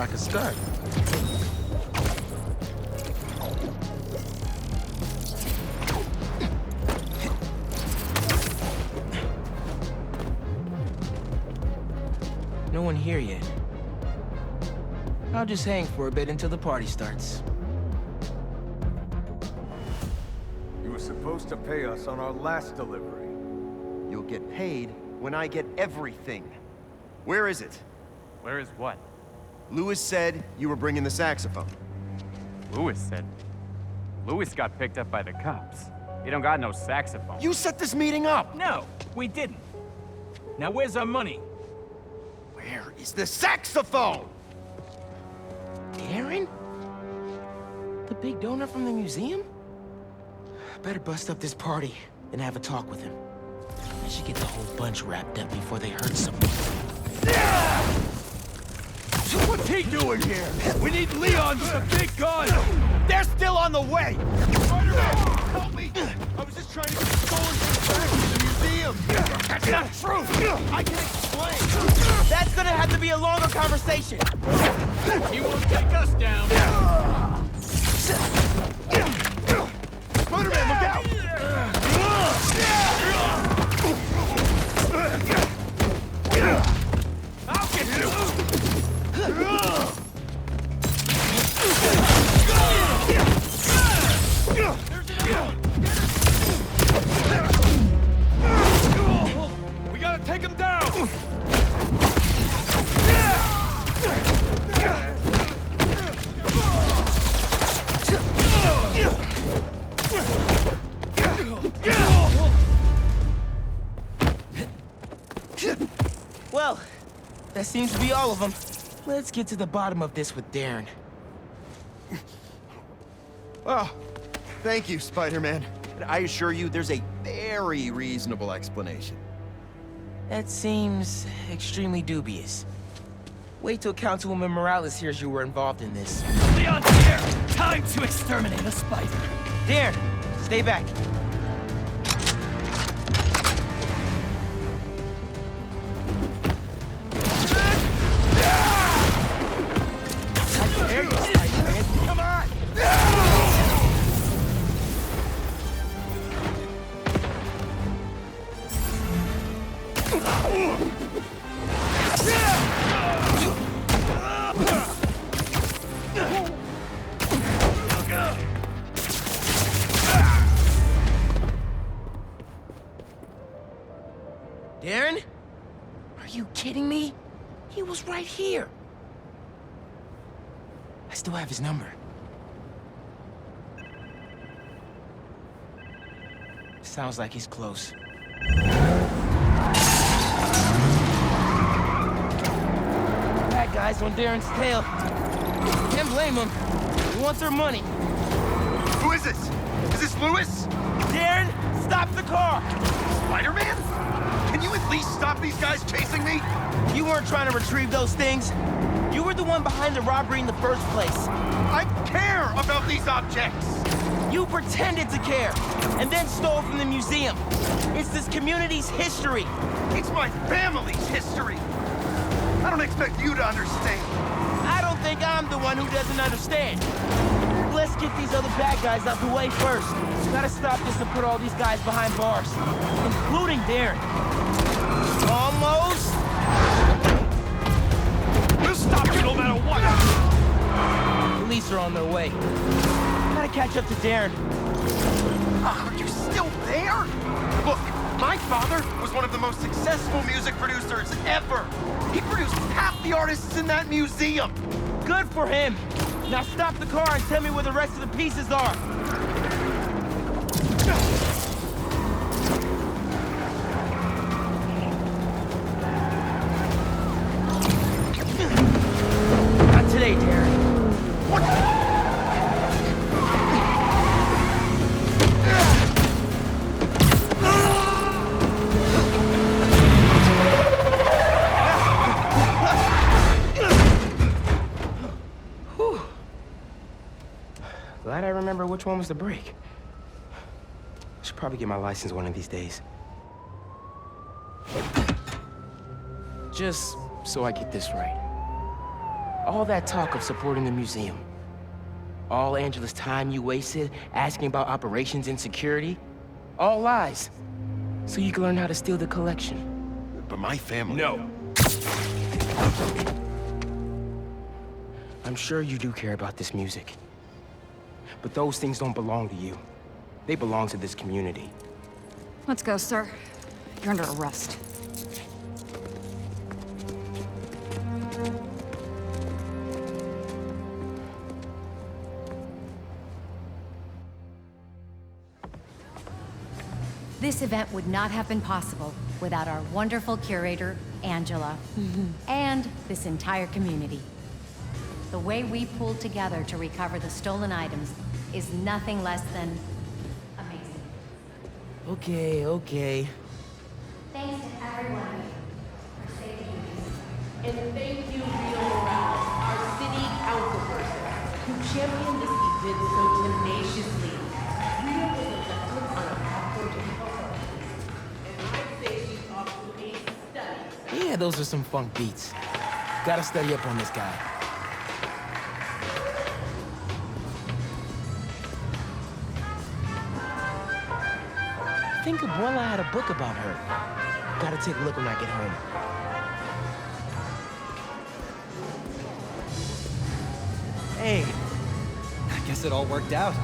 I could start. No one here yet. I'll just hang for a bit until the party starts. You were supposed to pay us on our last delivery. You'll get paid when I get everything. Where is it? Where is what? Lewis said you were bringing the saxophone. Lewis said. Lewis got picked up by the cops. He don't got no saxophone. You set this meeting up! No, we didn't. Now where's our money? Where is the saxophone? Aaron? The big donor from the museum? Better bust up this party and have a talk with him. I should get the whole bunch wrapped up before they hurt someone. What's he doing here? We need Leon with a big gun! They're still on the way! Spider-Man, help me! I was just trying to get stolen from back to the museum! That's not true! I can explain! That's gonna have to be a longer conversation! He won't take us down! Spider-Man, look out! I'll get you! We gotta take him down! Well, that seems to be all of them. Let's get to the bottom of this with Darren. Oh, thank you, Spider-Man. And I assure you, there's a very reasonable explanation. That seems extremely dubious. Wait till Councilwoman Morales hears you were involved in this. Leon's here! Time to exterminate a spider! Darren, stay back. Come on! Darren? Are you kidding me? He was right here. I still have his number. Sounds like he's close. Bad guys on Darren's tail. Can't blame them. They want their money. Who is this? Is this Lewis? Darren, stop the car! Spider-Man? Can you at least stop these guys chasing me? You weren't trying to retrieve those things. You were the one behind the robbery in the first place. I care about these objects! You pretended to care, and then stole from the museum. It's this community's history. It's my family's history! I don't expect you to understand. I don't think I'm the one who doesn't understand. Let's get these other bad guys out the way first. Gotta stop this and put all these guys behind bars, including Darren. Almost. We'll stop you no matter what! Police are on their way. Gotta catch up to Darren. Are you still there? Look, my father was one of the most successful music producers ever. He produced half the artists in that museum. Good for him. Now stop the car and tell me where the rest of the pieces are. Not today, Darren. What? Glad I remember which one was the brake. Should probably get my license one of these days. Just so I get this right. All that talk of supporting the museum. All Angela's time you wasted asking about operations and security. All lies. So you can learn how to steal the collection. But my family... No. I'm sure you do care about this music. But those things don't belong to you. They belong to this community. Let's go, sir. You're under arrest. This event would not have been possible without our wonderful curator, Angela, and this entire community. The way we pulled together to recover the stolen items is nothing less than amazing. Okay. Thanks to everyone for saving me. And thank you, Rio Morales, our city councilperson, who championed this event so tenaciously. Rio was elected on a platform to help her. And I'd say she's off to a stunning. Yeah, those are some funk beats. Gotta study up on this guy. I think Abuela had a book about her. Gotta take a look when I get home. Hey, I guess it all worked out.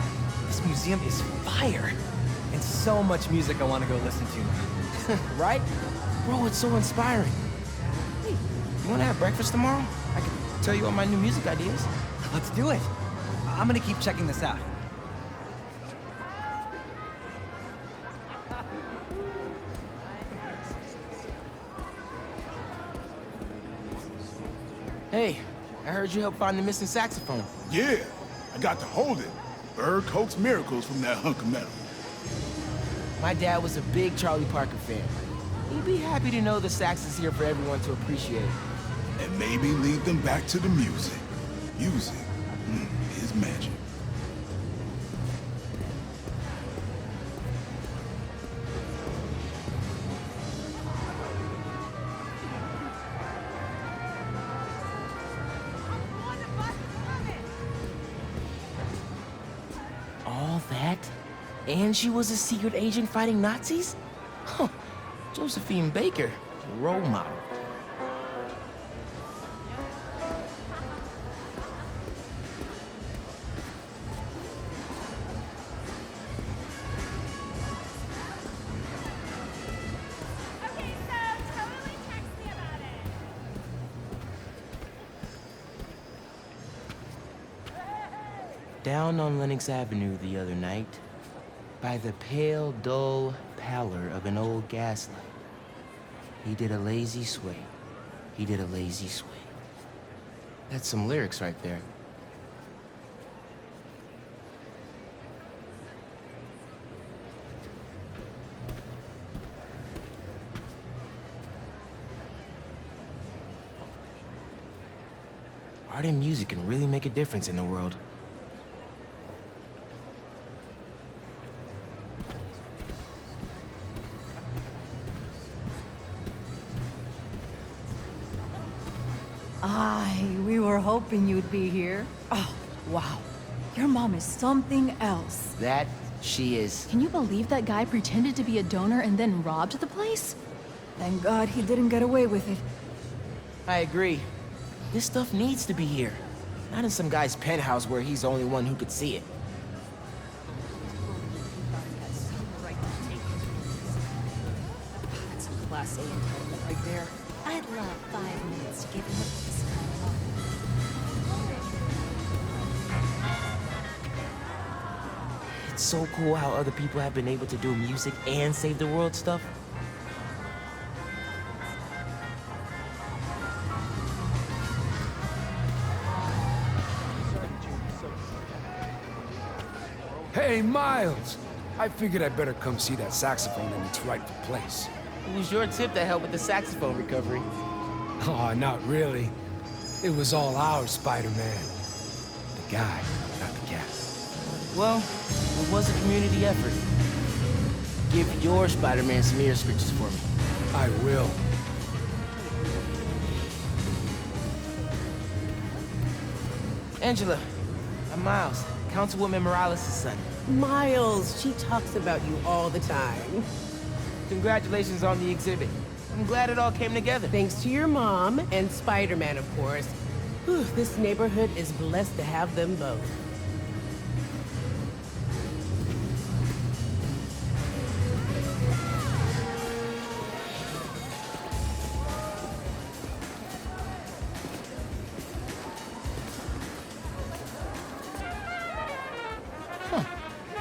This museum is fire. And so much music I want to go listen to. Right? Bro, it's so inspiring. Hey, you wanna have breakfast tomorrow? I can tell you all my new music ideas. Let's do it. I'm gonna keep checking this out. Hey, I heard you helped find the missing saxophone. Yeah, I got to hold it. Bird coaxed miracles from that hunk of metal. My dad was a big Charlie Parker fan. He'd be happy to know the sax is here for everyone to appreciate. And maybe lead them back to the music. Music is magic. All that? And she was a secret agent fighting Nazis? Huh. Josephine Baker, role model. Okay, so totally text me about it. Down on Lenox Avenue the other night, by the pale, dull pallor of an old gaslight, he did a lazy sway. He did a lazy sway. That's some lyrics right there. Art and music can really make a difference in the world. We were hoping you'd be here. Oh, wow. Your mom is something else. That she is. Can you believe that guy pretended to be a donor and then robbed the place? Thank God he didn't get away with it. I agree. This stuff needs to be here. Not in some guy's penthouse where he's the only one who could see it. That's some Class A entitlement right there. I'd love 5 minutes to give him a piece. It's so cool how other people have been able to do music and save the world stuff. Hey, Miles! I figured I'd better come see that saxophone in its rightful place. It was your tip that helped with the saxophone recovery. Oh, not really. It was all ours, Spider-Man. The guy, not the cat. Well, it was a community effort. Give your Spider-Man some ear scratches for me. I will. Angela, I'm Miles, Councilwoman Morales' son. Miles, she talks about you all the time. Congratulations on the exhibit. I'm glad it all came together. Thanks to your mom and Spider-Man, of course. Whew, this neighborhood is blessed to have them both.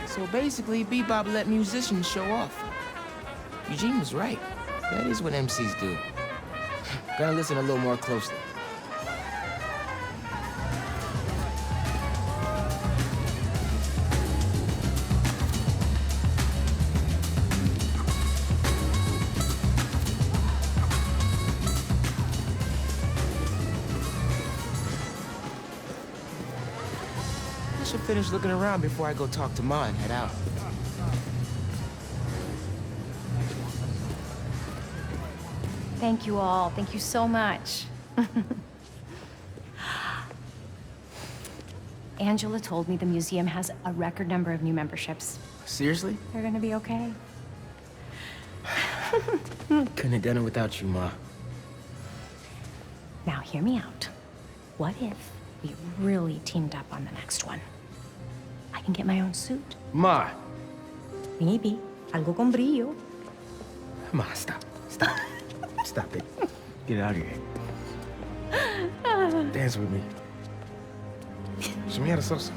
So basically, Bebop let musicians show off. Eugene was right. That is what MCs do. Gotta listen a little more closely. I should finish looking around before I go talk to Ma and head out. Thank you all. Thank you so much. Angela told me the museum has a record number of new memberships. Seriously? They're gonna be okay. Couldn't have done it without you, Ma. Now, hear me out. What if we really teamed up on the next one? I can get my own suit. Ma! Maybe. Algo con brillo. Ma, stop. Stop. Stop it. Get out of here. Dance with me. Show me how to salsa.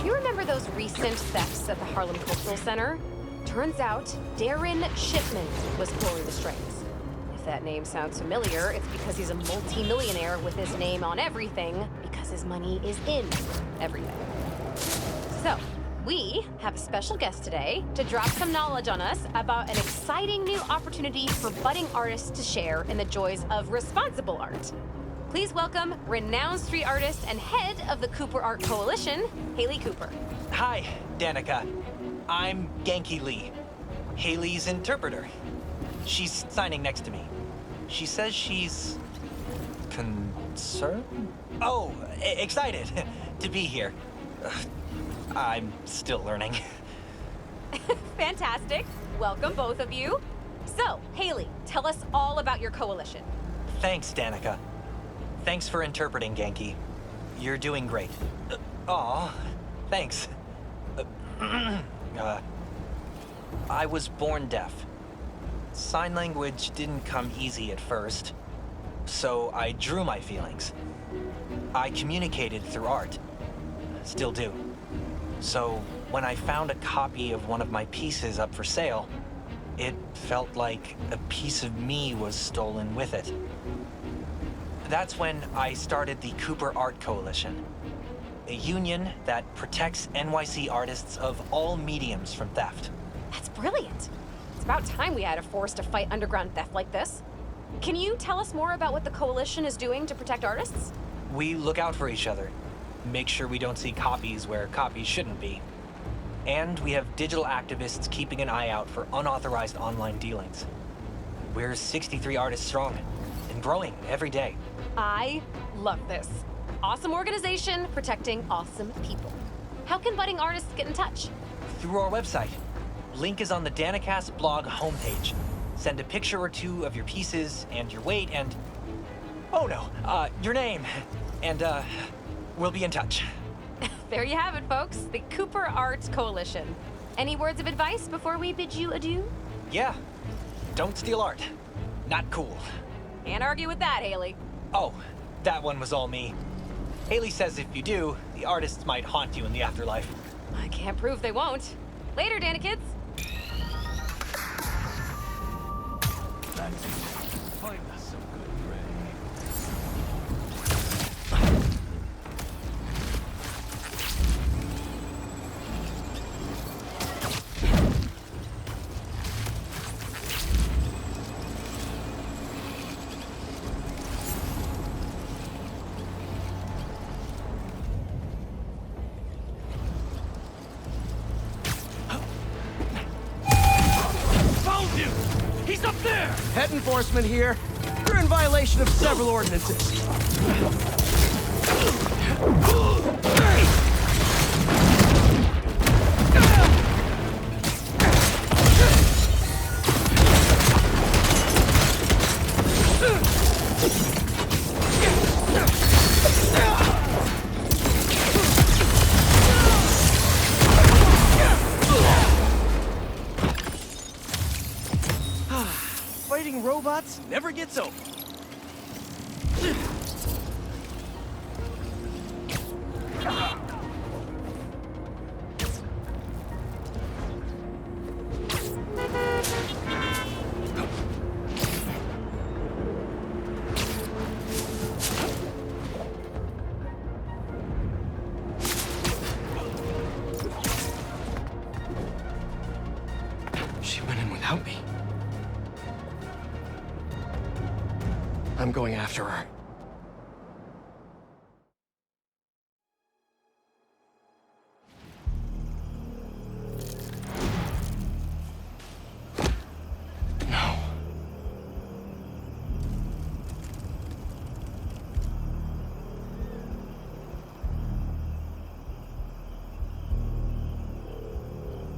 You remember those recent thefts at the Harlem Cultural Center? Turns out, Darren Shipman was pulling the strings. If that name sounds familiar, it's because he's a multi-millionaire with his name on everything, because his money is in everything. So, We have a special guest today to drop some knowledge on us about an exciting new opportunity for budding artists to share in the joys of responsible art. Please welcome renowned street artist and head of the Cooper Art Coalition, Haley Cooper. Hi, Danica. I'm Genki Lee, Haley's interpreter. She's signing next to me. She says she's... concerned? Oh, excited to be here. I'm still learning. Fantastic. Welcome, both of you. So, Haley, tell us all about your coalition. Thanks, Danica. Thanks for interpreting, Genki. You're doing great. Aw, thanks. I was born deaf. Sign language didn't come easy at first, so I drew my feelings. I communicated through art. Still do. So when I found a copy of one of my pieces up for sale, it felt like a piece of me was stolen with it. That's when I started the Cooper Art Coalition, a union that protects NYC artists of all mediums from theft. That's brilliant. It's about time we had a force to fight underground theft like this. Can you tell us more about what the coalition is doing to protect artists? We look out for each other, make sure we don't see copies where copies shouldn't be. And we have digital activists keeping an eye out for unauthorized online dealings. We're 63 artists strong and growing every day. I love this. Awesome organization protecting awesome people. How can budding artists get in touch? Through our website. Link is on the Danicast blog homepage. Send a picture or two of your pieces and your weight and... oh no, your name. And, we'll be in touch. There you have it, folks. The Cooper Art Coalition. Any words of advice before we bid you adieu? Yeah. Don't steal art. Not cool. Can't argue with that, Haley. Oh, that one was all me. Haley says if you do, the artists might haunt you in the afterlife. I can't prove they won't. Later, Danikids. Find us some good prey. Found him! He's up there! Pet enforcement here. You're in violation of several ordinances. Fighting robots never gets old. She went in without me. I'm going after her. No.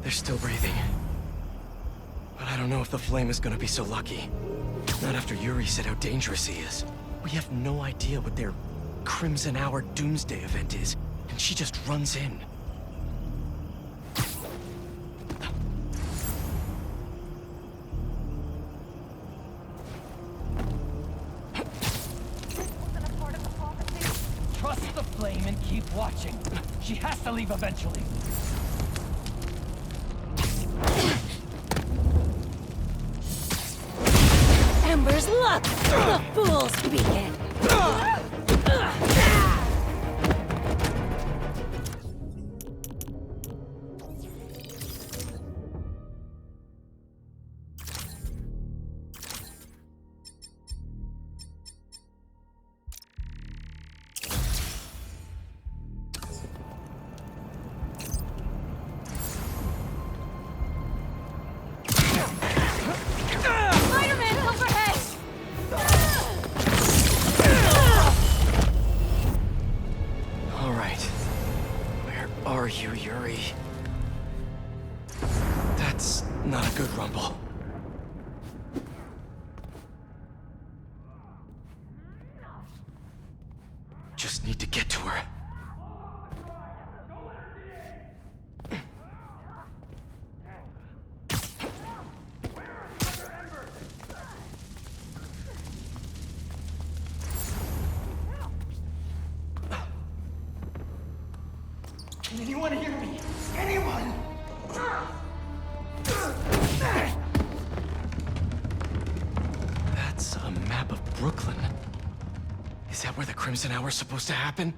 They're still breathing. But I don't know if the flame is gonna be so lucky. Not after Yuri said how dangerous he is. We have no idea what their Crimson Hour Doomsday event is, and she just runs in. Trust the flame and keep watching. She has to leave eventually. Ember's luck! The fool's beacon! scary. That's not a good rumble. Just need to get to her. Can anyone hear me? Anyone? That's a map of Brooklyn. Is that where the Crimson Hour's supposed to happen?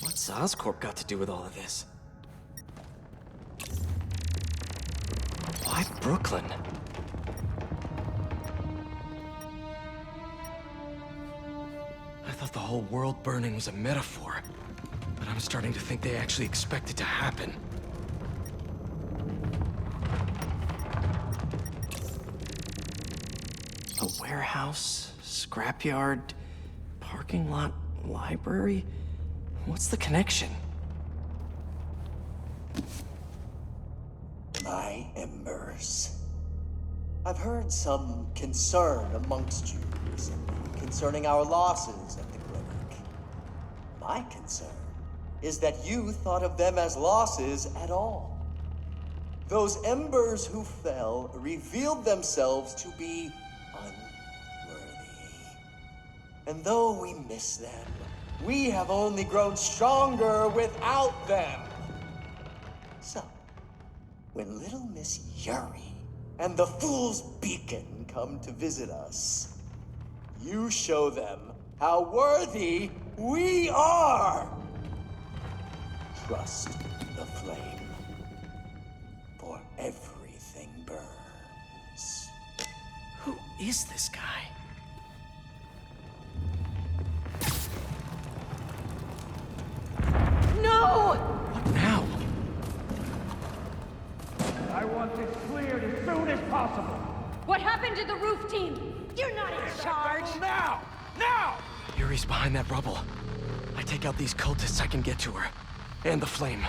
What's Oscorp got to do with all of this? Why Brooklyn? I thought the whole world burning was a metaphor, but I'm starting to think they actually expect it to happen. A warehouse, scrapyard, parking lot, library? What's the connection? My embers. I've heard some concern amongst you recently concerning our losses at the clinic. My concern is that you thought of them as losses at all. Those embers who fell revealed themselves to be unworthy. And though we miss them, we have only grown stronger without them. So, when little Miss Yuri and the Fool's Beacon come to visit us, you show them how worthy we are. Trust the flame, for everything burns. Who is this guy? No! What now? I want this cleared as soon as possible. What happened to the roof team? You're not in charge. Now! Now! Yuri's behind that rubble. I take out these cultists, I can get to her. And the flame.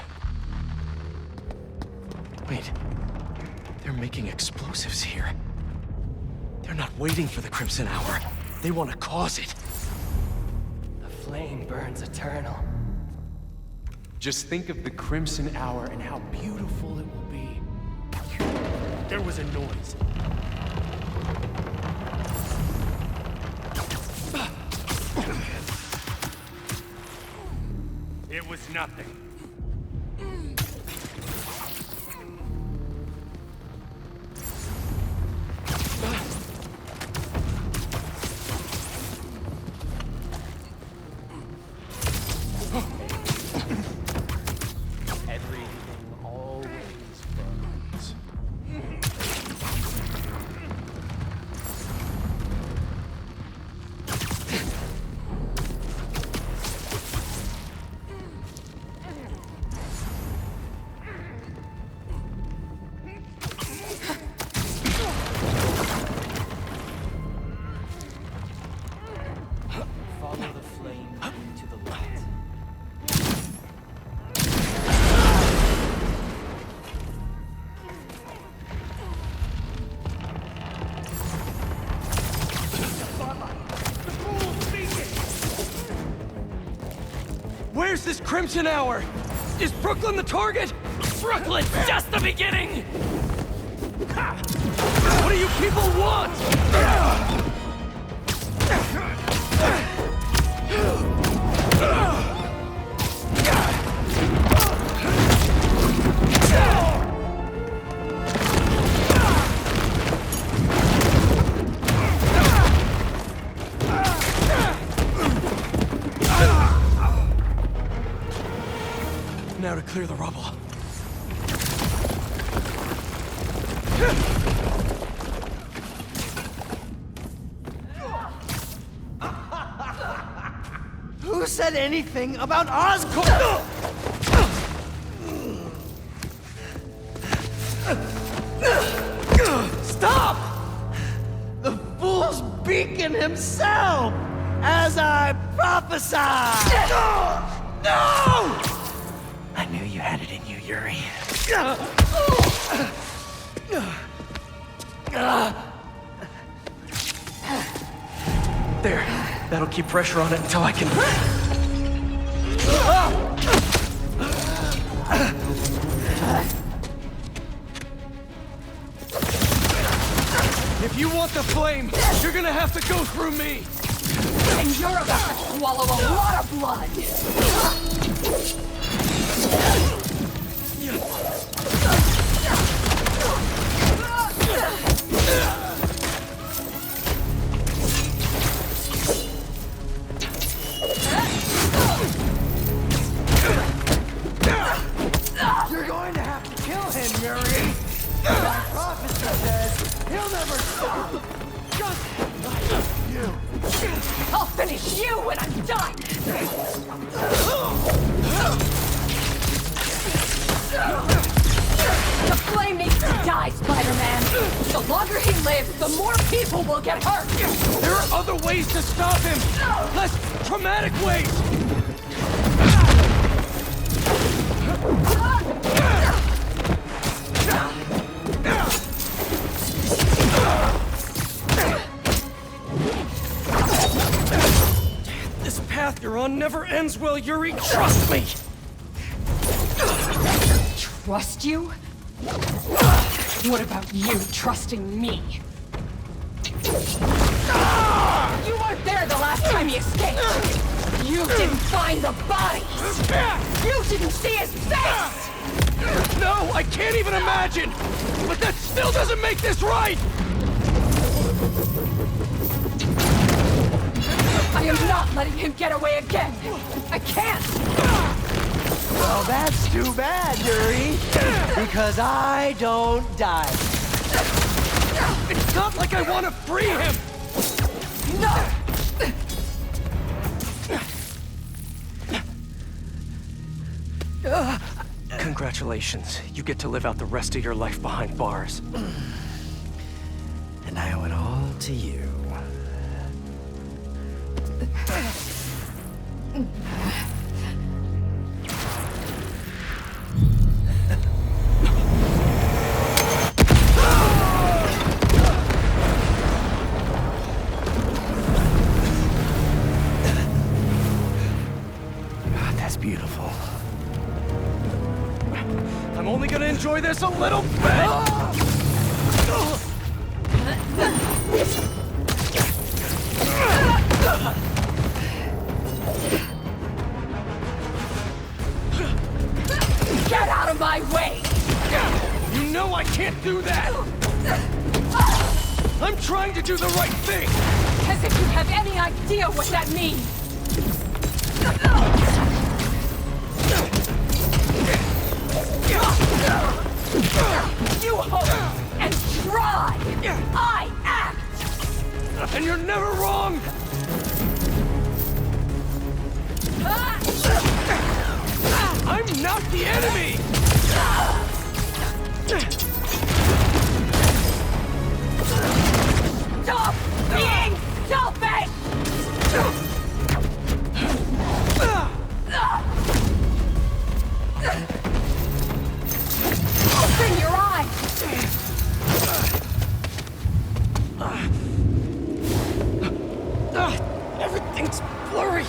Wait. They're making explosives here. They're not waiting for the Crimson Hour. They want to cause it. The flame burns eternal. Just think of the Crimson Hour and how beautiful it will be. There was a noise. It was nothing. Everything always burns. Follow the flame into the light. Where's this Crimson Hour? Is Brooklyn the target? Brooklyn's just the beginning! What do you people want? Now to clear the rubble. Who said anything about Oscorp? Stop! The Fool's Beacon! Negan himself, as I prophesied! No! I knew you had it in you, Yuri. There. That'll keep pressure on it until I can... If you want the flame, you're gonna have to go through me! And you're about to swallow a lot of blood! You're going to have to kill him, Yuri! My prophecy says he'll never stop! Just like you! I'll finish you when I'm done! The flame needs to die, Spider-Man! The longer he lives, the more people will get hurt! There are other ways to stop him! Less traumatic ways! This path you're on never ends well, Yuri. Trust me! Trust you? What about you trusting me? You weren't there the last time he escaped! You didn't find the bodies! You didn't see his face! No, I can't even imagine! But that still doesn't make this right! I am not letting him get away again! I can't! Well, that's too bad, Yuri. Because I don't die. It's not like I want to free him! No! Congratulations. You get to live out the rest of your life behind bars. And I owe it all to you. That's beautiful. I'm only gonna enjoy this a little bit! Get out of my way! You know I can't do that! I'm trying to do the right thing! As if you have any idea what that means! You hope and try! I act! And you're never wrong! I'm not the enemy! Stop being selfish! Open your eyes! Everything's blurry!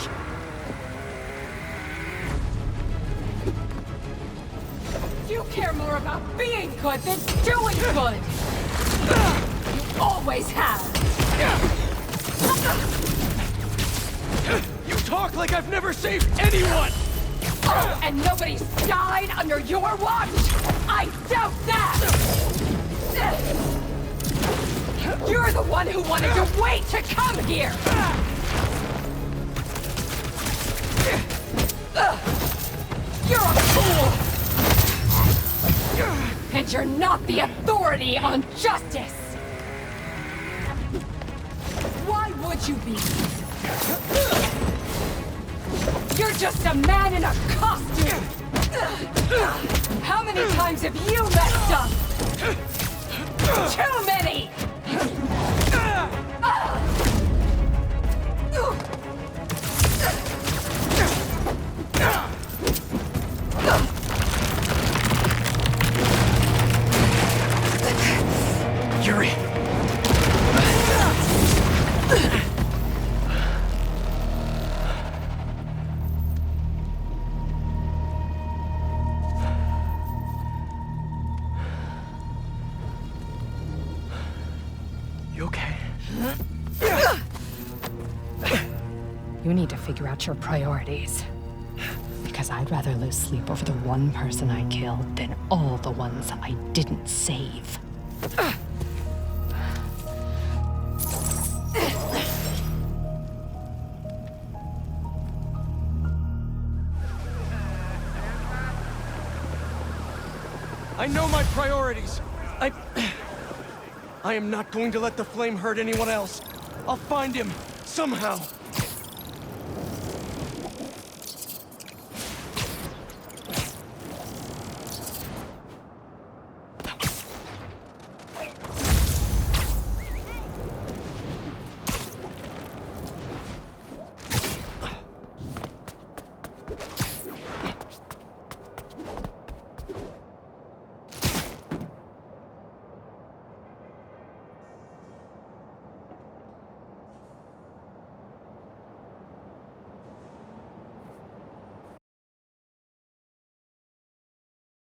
You care more about being good than doing good! You always have! You talk like I've never saved anyone! Oh, and nobody's died under your watch? I doubt that! You're the one who wanted to wait to come here! You're a fool! And you're not the authority on justice! Why would you be? You're just a man in a costume! How many times have you messed up? Too many! Yuri. You okay? You need to figure out your priorities. Because I'd rather lose sleep over the one person I killed than all the ones I didn't save. I know my priorities. I am not going to let the flame hurt anyone else. I'll find him, somehow.